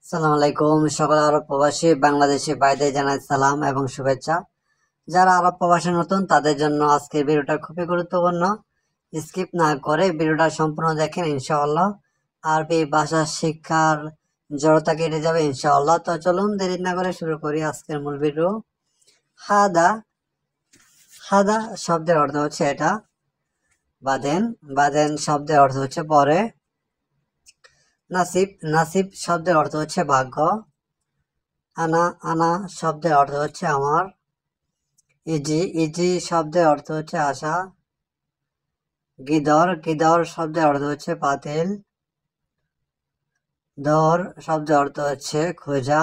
সালাম আলাইকুম। সকল আরব প্রবাসী বাংলাদেশি ভাইদের জানাই সালাম এবং শুভেচ্ছা। যারা আরব প্রবাসী নতুন তাদের জন্য আজকের ভিডিওটা খুবই গুরুত্বপূর্ণ। স্কিপ না করে ভিডিওটা সম্পূর্ণ দেখেন, ইনশাআল্লাহ আরবি ভাষা শিক্ষার জড়তা কেটে যাবে ইনশাআল্লাহ। তো চলুন দেরি না করে শুরু করি আজকের মূল ভিডিও। হাদা হাদা শব্দের অর্থ হচ্ছে এটা। বাদেন বাদেন শব্দের অর্থ হচ্ছে পরে। নাসিব নাসিব শব্দের অর্থ হচ্ছে ভাগ্য। আনা আনা শব্দের অর্থ হচ্ছে আমার। ইজি ইজি শব্দের অর্থ হচ্ছে আশা। গিদর গিদর শব্দের অর্থ হচ্ছে পাতিল। দর শব্দের অর্থ হচ্ছে খোঁজা।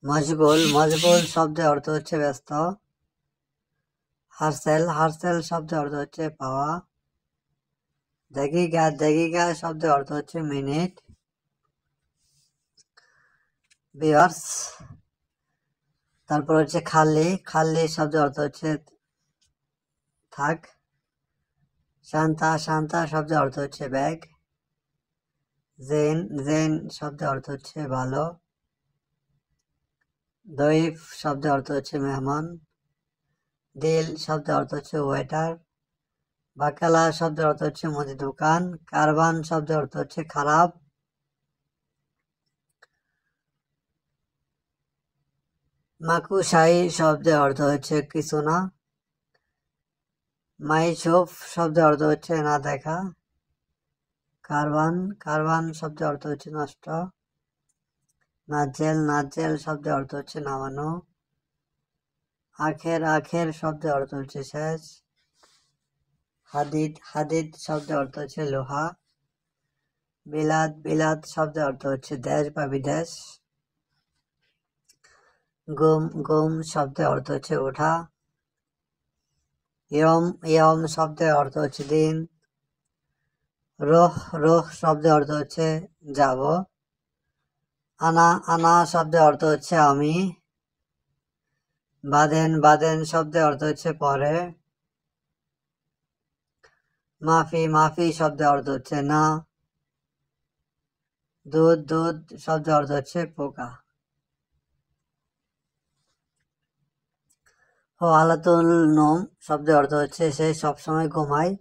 মশগুল মশগুল শব্দের অর্থ হচ্ছে ব্যস্ত। হারসেল হারসেল শব্দের অর্থ হচ্ছে পাওয়া। দাগিগা দাগিগা শব্দের অর্থ হচ্ছে মিনিট। বিয়ার্স তারপর হচ্ছে খালি খালি শব্দের অর্থ হচ্ছে থাক। শান্তা শান্তা শব্দের অর্থ হচ্ছে ব্যাগ। জেন জেন শব্দের অর্থ হচ্ছে ভালো। দইফ শব্দের অর্থ হচ্ছে মেহমান। দিল শব্দের অর্থ হচ্ছে ওয়েটার। বাকালা শব্দের অর্থ হচ্ছে মুদি দোকান। কারবান শব্দের অর্থ হচ্ছে খারাপ। মাকুশাই শব্দের অর্থ হচ্ছে কিছু না। মাইশোফ শব্দের অর্থ হচ্ছে না দেখা। কারবান কারবান শব্দের অর্থ হচ্ছে নষ্ট। নাজেল নাজেল শব্দের অর্থ হচ্ছে নামানো। আখের আখের শব্দের অর্থ হচ্ছে শেষ। হাদিদ হাদিদ শব্দের অর্থ হচ্ছে লোহা। বিলাদ বিলাদ শব্দের অর্থ হচ্ছে দেশ বা বিদেশ। গুম গুম শব্দের অর্থ হচ্ছে ওঠা। ইয়ম ইয়ম শব্দের অর্থ হচ্ছে দিন। রোহ রোহ শব্দের অর্থ হচ্ছে যাব। আনা আনা শব্দের অর্থ হচ্ছে আমি। বাদেন বাদেন শব্দের অর্থ হচ্ছে পরে। মাফি মাফি শব্দের অর্থ হচ্ছে না। দুধ দুধ শব্দের অর্থ হচ্ছে পোকা। ও আলাতুল নোম শব্দের অর্থ হচ্ছে সে সবসময় ঘুমায়।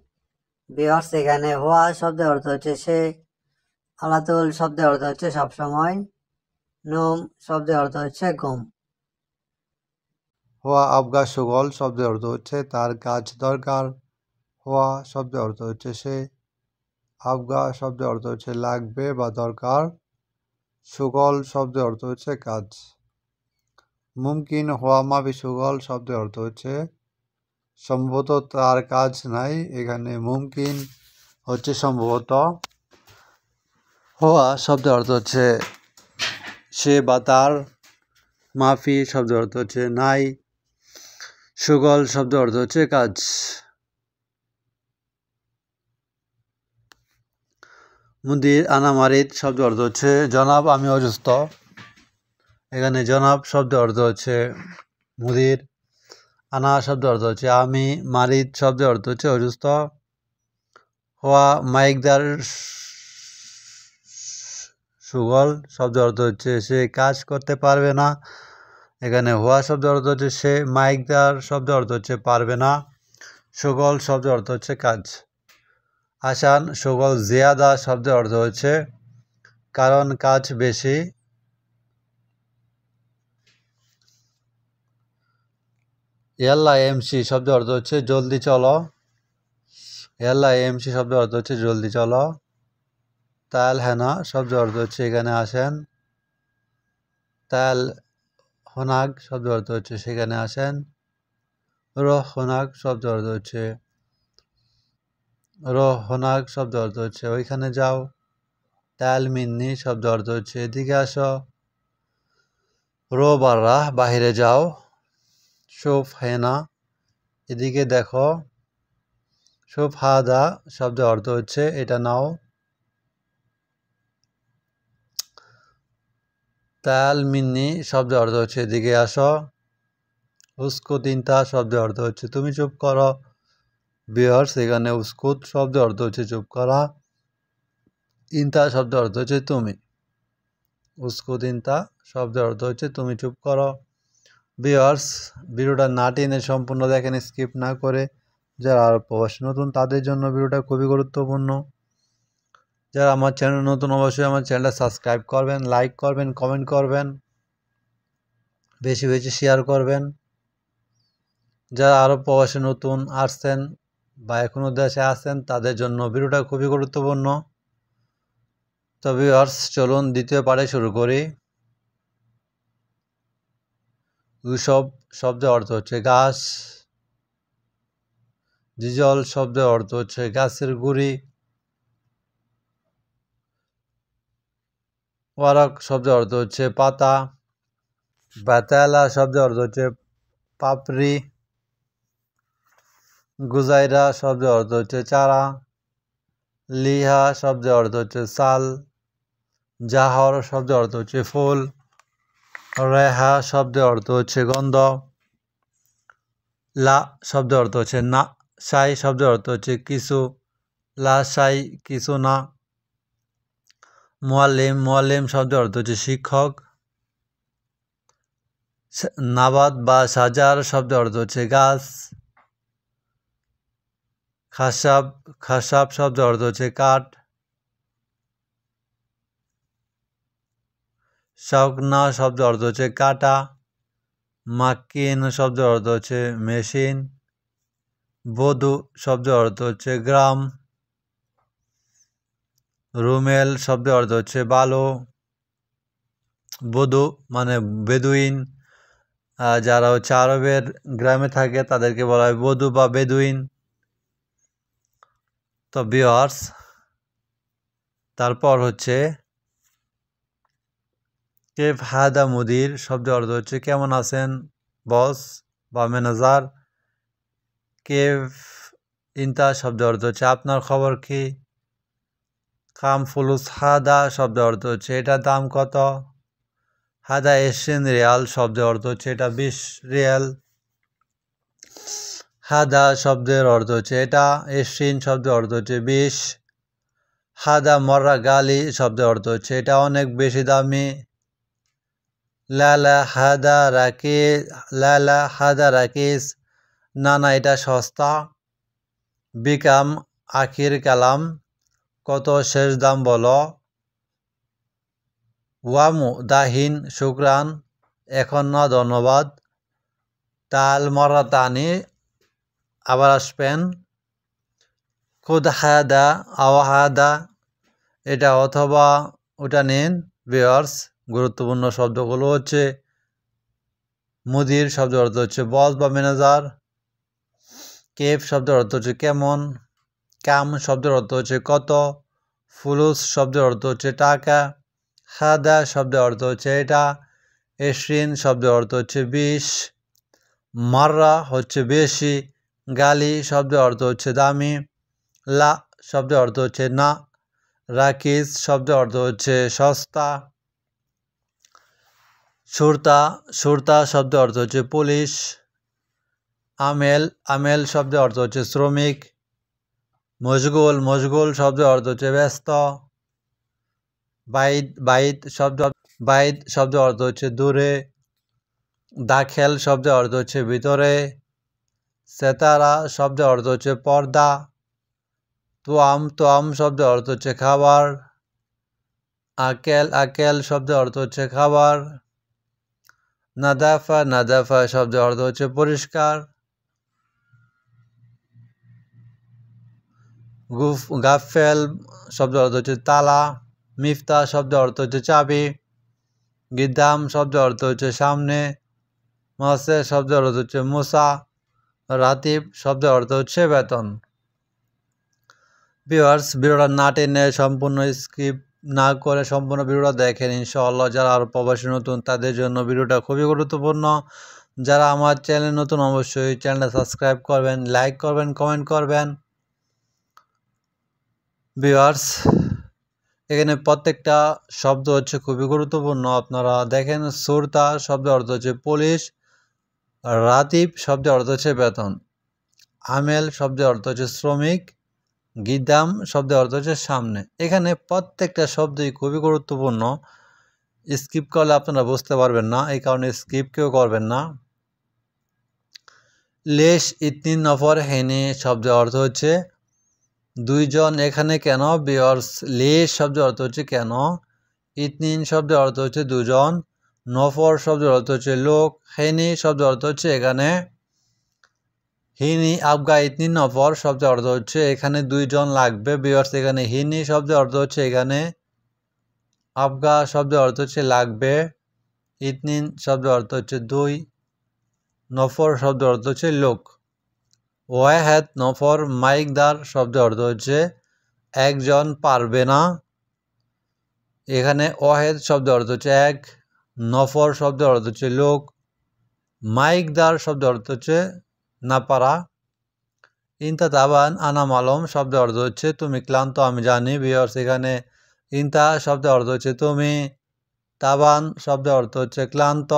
বিয়ার্স এখানে হোয়া শব্দের অর্থ হচ্ছে সে। আলাতুল শব্দের অর্থ হচ্ছে সবসময়। নোম শব্দের অর্থ হচ্ছে ঘুম। হওয়া আবগা সুগল শব্দের অর্থ হচ্ছে তার কাজ দরকার। হওয়া শব্দের অর্থ হচ্ছে সে। আবগা শব্দের অর্থ হচ্ছে লাগবে বা দরকার। সুগল শব্দের অর্থ হচ্ছে কাজ। মুমকিন হওয়া মাফি সুগল শব্দের অর্থ হচ্ছে সম্ভবত তার কাজ নাই। এখানে মুমকিন হচ্ছে সম্ভবত। হওয়া শব্দের অর্থ হচ্ছে সে বা তার। মাফি শব্দের অর্থ হচ্ছে নাই। সুগল শব্দের অর্থ হচ্ছে কাজ। মুদির আনা মারিদ শব্দের অর্থ হচ্ছে জনাব আমি অসুস্থ। এখানে জনাব শব্দের অর্থ হচ্ছে মুদির। আনা শব্দের অর্থ হচ্ছে আমি। মারিদ শব্দের অর্থ হচ্ছে অসুস্থ। হওয়া মাইকদার সুগল শব্দের অর্থ হচ্ছে সে কাজ করতে পারবে না। এখানে হওয়া শব্দের অর্থ হচ্ছে সে। মাইকদার শব্দের অর্থ হচ্ছে পারবে না। সুগল শব্দের অর্থ হচ্ছে কাজ। আসান সুগল জিয়াদা শব্দের অর্থ হচ্ছে কারণ কাজ বেশি। ইয়াল্লা এমসি শব্দের অর্থ হচ্ছে জলদি চলো। ইয়াল্লা এমসি শব্দের অর্থ হচ্ছে জলদি চলো। তাল হেনা শব্দের অর্থ হচ্ছে এখানে আসেন। তাল হোনাগ শব্দের অর্থ হচ্ছে সেখানে আসেন। রোহ হোনাগ শব্দের অর্থ হচ্ছে হোনাগ শব্দের অর্থ হচ্ছে ওইখানে যাও। তাল মিন্নি শব্দের অর্থ হচ্ছে এদিকে আসো। রো বাররা বাহিরে যাও। শোফ হেনা এদিকে দেখো। শোফ হাদা শব্দের অর্থ হচ্ছে এটা নাও। তাল মিন্নি শব্দের অর্থ হচ্ছে এদিকে আসো। উস্কুত ইন্তা শব্দের অর্থ হচ্ছে তুমি চুপ করো। বিয়ার্স এখানে উস্কুত শব্দের অর্থ হচ্ছে চুপ করা। ইন্তা শব্দের অর্থ হচ্ছে তুমি। উসকো দিনতা শব্দের অর্থ হচ্ছে তুমি চুপ করো। ভিউয়ার্স, ভিডিওটা না টেনে সম্পূর্ণ দেখেন, স্কিপ না করে। যারা আর প্রবাসী নতুন তাদের জন্য ভিডিওটা খুবই গুরুত্বপূর্ণ। যারা আমার চ্যানেল নতুন অবশ্যই আমার চ্যানেলটা সাবস্ক্রাইব করবেন, লাইক করবেন, কমেন্ট করবেন, বেশি বেশি শেয়ার করবেন। যারা আরও প্রবাসী নতুন আসছেন বা এখনও দেশে আছেন তাদের জন্য ভিডিওটা খুবই গুরুত্বপূর্ণ। তো ভিউয়ার্স, চলুন দ্বিতীয় পার্টে শুরু করি। উৎসব শব্দের অর্থ হচ্ছে গাছ। জিজল শব্দের অর্থ হচ্ছে গাছের গুড়ি। ওয়ারক শব্দের অর্থ হচ্ছে পাতা। বাতালা শব্দের অর্থ হচ্ছে পাপড়ি। গুজাইরা শব্দের অর্থ হচ্ছে চারা। লিহা শব্দের অর্থ হচ্ছে সাল। জাহর শব্দের অর্থ হচ্ছে ফুল। রেহা শব্দের অর্থ হচ্ছে গন্ধ। লা শব্দের অর্থ হচ্ছে না। সাই শব্দের অর্থ হচ্ছে কিছু। লা সাই কিছু না। মুয়াল্লিম শব্দের অর্থ হচ্ছে শিক্ষক। নাবাদ বা সাজার শব্দের অর্থ হচ্ছে গাছ। খাসাব শব্দের অর্থ হচ্ছে কাঠ। শকনা শব্দের অর্থ হচ্ছে কাটা। মাকিন শব্দের অর্থ হচ্ছে মেশিন। বধু শব্দের অর্থ হচ্ছে গ্রাম। রুমেল শব্দের অর্থ হচ্ছে বালু। বধু মানে বেদুইন। যারা হচ্ছে আরবের গ্রামে থাকে তাদেরকে বলা হয় বধু বা বেদুইন। তো ভিউয়ার্স, তারপর হচ্ছে কেফ হাদা মুদির শব্দের অর্থ হচ্ছে কেমন আছেন বস বা ম্যানেজার। কেফ ইন্তা শব্দের অর্থ হচ্ছে আপনার খবর কি। কাম ফুলুস হাদা শব্দের অর্থ হচ্ছে এটার দাম কত। হাদা এশিয়ান রিয়াল শব্দের অর্থ হচ্ছে এটা 20 রিয়াল। হাদা শব্দের অর্থ হচ্ছে এটা। এশিন শব্দের অর্থ হচ্ছে 20। হাদা মর্রা গালি শব্দের অর্থ হচ্ছে এটা অনেক বেশি দামি। লালা হাদা রাকিস না না এটা সস্তা। বিকাম আখির কালাম কত শেষ দাম বলো। ওয়ামু দাহিন শুক্রান এখন না ধন্যবাদ। তাল মরাতানি আবার আসবেন। খুদ হাদা আওয়াহাদা এটা অথবা ওটা নিন। ভিউয়ার্স, গুরুত্বপূর্ণ শব্দগুলো হচ্ছে মুদির শব্দের অর্থ হচ্ছে বস বা ম্যানেজার। কেফ শব্দের অর্থ হচ্ছে কেমন। কাম শব্দের অর্থ হচ্ছে কত। ফুলুস শব্দের অর্থ হচ্ছে টাকা। হাদা শব্দের অর্থ হচ্ছে এটা। এশরিন শব্দের অর্থ হচ্ছে 20। মাররা হচ্ছে বেশি। গালি শব্দের অর্থ হচ্ছে দামি। লা শব্দের অর্থ হচ্ছে না। রাকিস শব্দের অর্থ হচ্ছে সস্তা। সুরতা শব্দের অর্থ হচ্ছে পুলিশ। আমেল শব্দের অর্থ হচ্ছে শ্রমিক। মশগুল শব্দের অর্থ হচ্ছে ব্যস্ত। বাইদ শব্দের অর্থ হচ্ছে দূরে। দাখেল শব্দের অর্থ হচ্ছে ভিতরে। সেতারা শব্দের অর্থ হচ্ছে পর্দা। তোয়াম শব্দের অর্থ হচ্ছে খাবার। আকেল শব্দের অর্থ হচ্ছে খাবার। নাদাফা শব্দের অর্থ হচ্ছে পরিষ্কার। গাফেল শব্দের অর্থ হচ্ছে তালা। মিফতা শব্দের অর্থ হচ্ছে চাবি। গিদাম শব্দের অর্থ হচ্ছে সামনে। মাসে শব্দের অর্থ হচ্ছে মুসা। রাতিব শব্দের অর্থ হচ্ছে বেতন। ভিউয়ার্স, ভিডিওটা না টেনে সম্পূর্ণ স্কিপ না করে সম্পূর্ণ ভিডিওটা দেখেন ইনশাআল্লাহ। যারা আরও প্রবাসী নতুন তাদের জন্য ভিডিওটা খুবই গুরুত্বপূর্ণ। যারা আমার চ্যানেল নতুন অবশ্যই চ্যানেলটা সাবস্ক্রাইব করবেন, লাইক করবেন, কমেন্ট করবেন। ভিউয়ার্স, এখানে প্রত্যেকটা শব্দ হচ্ছে খুবই গুরুত্বপূর্ণ। আপনারা দেখেন, সুরতা শব্দের অর্থ হচ্ছে পুলিশ। রাতিব শব্দের অর্থ হচ্ছে বেতন। আমেল শব্দের অর্থ হচ্ছে শ্রমিক। গিদাম শব্দের অর্থ হচ্ছে সামনে। এখানে প্রত্যেকটা শব্দই খুবই গুরুত্বপূর্ণ। স্কিপ করলে আপনারা বুঝতে পারবেন না, এই কারণে স্কিপ কেউ করবেন না। লেশ ইতনি নফর হেনে শব্দের অর্থ হচ্ছে দুইজন এখানে কেন। ভিউয়ার্স, লেশ শব্দের অর্থ হচ্ছে কেন, ইতনিন শব্দের অর্থ হচ্ছে দুজন, নফর শব্দের অর্থ হচ্ছে লোক, হেনি শব্দের অর্থ হচ্ছে এখানে, হিনি আবগা ইতনি নফর শব্দের অর্থ হচ্ছে এখানে দুইজন লাগবে। ভিউয়ার্স, এখানে হিনি শব্দের অর্থ হচ্ছে এখানে, আবগা শব্দের অর্থ হচ্ছে লাগবে, ইতনিন শব্দের অর্থ হচ্ছে দুই, নফর শব্দের অর্থ হচ্ছে লোক। ওয়াহেদ নফর মাইকদার শব্দের অর্থ হচ্ছে একজন পারবে না। এখানে ওয়াহেদ শব্দের অর্থ হচ্ছে এক, নফর শব্দের অর্থ হচ্ছে লোক, মাইকদার শব্দের অর্থ হচ্ছে না পারা। ইনতা তাবান আনা মালুম শব্দের অর্থ হচ্ছে তুমি ক্লান্ত আমি জানি। ভিউয়ার্স, এখানে ইনতা শব্দের অর্থ হচ্ছে তুমি, তাবান শব্দের অর্থ হচ্ছে ক্লান্ত,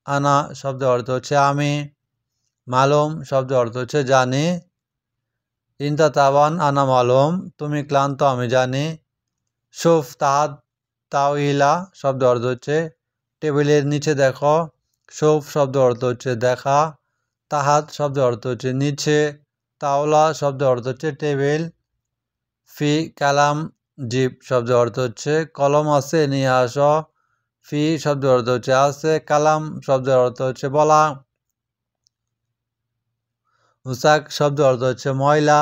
আনা শব্দের অর্থ হচ্ছে আমি, মালুম শব্দের অর্থ হচ্ছে জানি। ইনতা তাবান আনা মালুম তুমি ক্লান্ত আমি জানি। শুফ তাহাত তাওইলা শব্দের অর্থ হচ্ছে টেবিলের নিচে দেখো। শুফ শব্দের অর্থ হচ্ছে দেখা, তাহাত শব্দের অর্থ হচ্ছে নিচে, তাওলা শব্দের অর্থ হচ্ছে টেবিল। ফি কালাম জিপ শব্দের অর্থ হচ্ছে কলম আছে নিয়ে আসো। ফি শব্দের অর্থ হচ্ছে আছে, কালাম শব্দের অর্থ হচ্ছে বলা। হুসাক শব্দের অর্থ হচ্ছে ময়লা।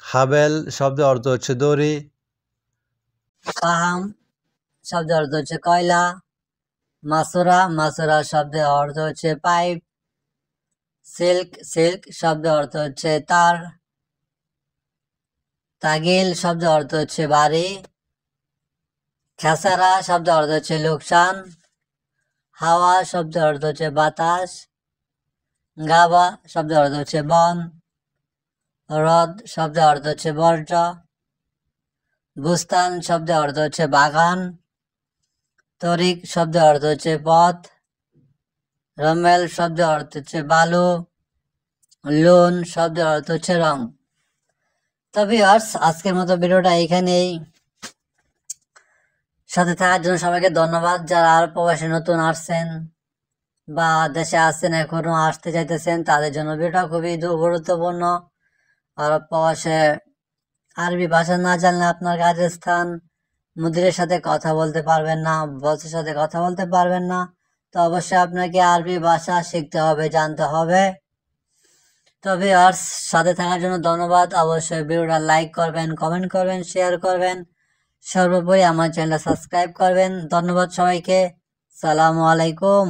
হাবেল শব্দের অর্থ হচ্ছে দড়ি। ফাহাম শব্দের অর্থ হচ্ছে কয়লা। মাসুরা শব্দের অর্থ হচ্ছে পাইপ। সিল্ক শব্দের অর্থ হচ্ছে তার। তাগিল শব্দের অর্থ হচ্ছে বাড়ি। খেসারা শব্দের অর্থ হচ্ছে লোকসান। হাওয়া শব্দের অর্থ হচ্ছে বাতাস। গাবা শব্দের অর্থ হচ্ছে বন। হ্রদ শব্দের অর্থ হচ্ছে বর্জ্য। বুস্তান শব্দের অর্থ হচ্ছে বাগান। তরিক শব্দের অর্থ হচ্ছে পথ। রমেল শব্দের অর্থ হচ্ছে বালু। লোন শব্দের অর্থ হচ্ছে রং। তো ভিউয়ার্স, আজকের মতো ভিডিওটা এখানেই। সাথে থাকার জন্য সবাইকে ধন্যবাদ। যারা আর প্রবাসে নতুন আসছেন বা দেশে আসছেন এখনো আসতে চাইতেছেন, তাদের জন্য ভিডিওটা খুবই গুরুত্বপূর্ণ। আর প্রবাসে আরবি ভাষা না জানলে আপনার কাজের স্থান মুদিরের সাথে কথা বলতে পারবেন না, বসের সাথে কথা বলতে পারবেন না। তো অবশ্যই আপনাকে আরবি ভাষা শিখতে হবে, জানতে হবে। তবে আর সাথে থাকার জন্য ধন্যবাদ। অবশ্যই ভিডিওটা লাইক করবেন, কমেন্ট করবেন, শেয়ার করবেন। সর্বোপরি আমার চ্যানেলটা সাবস্ক্রাইব করবেন। ধন্যবাদ সবাইকে। সালামু আলাইকুম।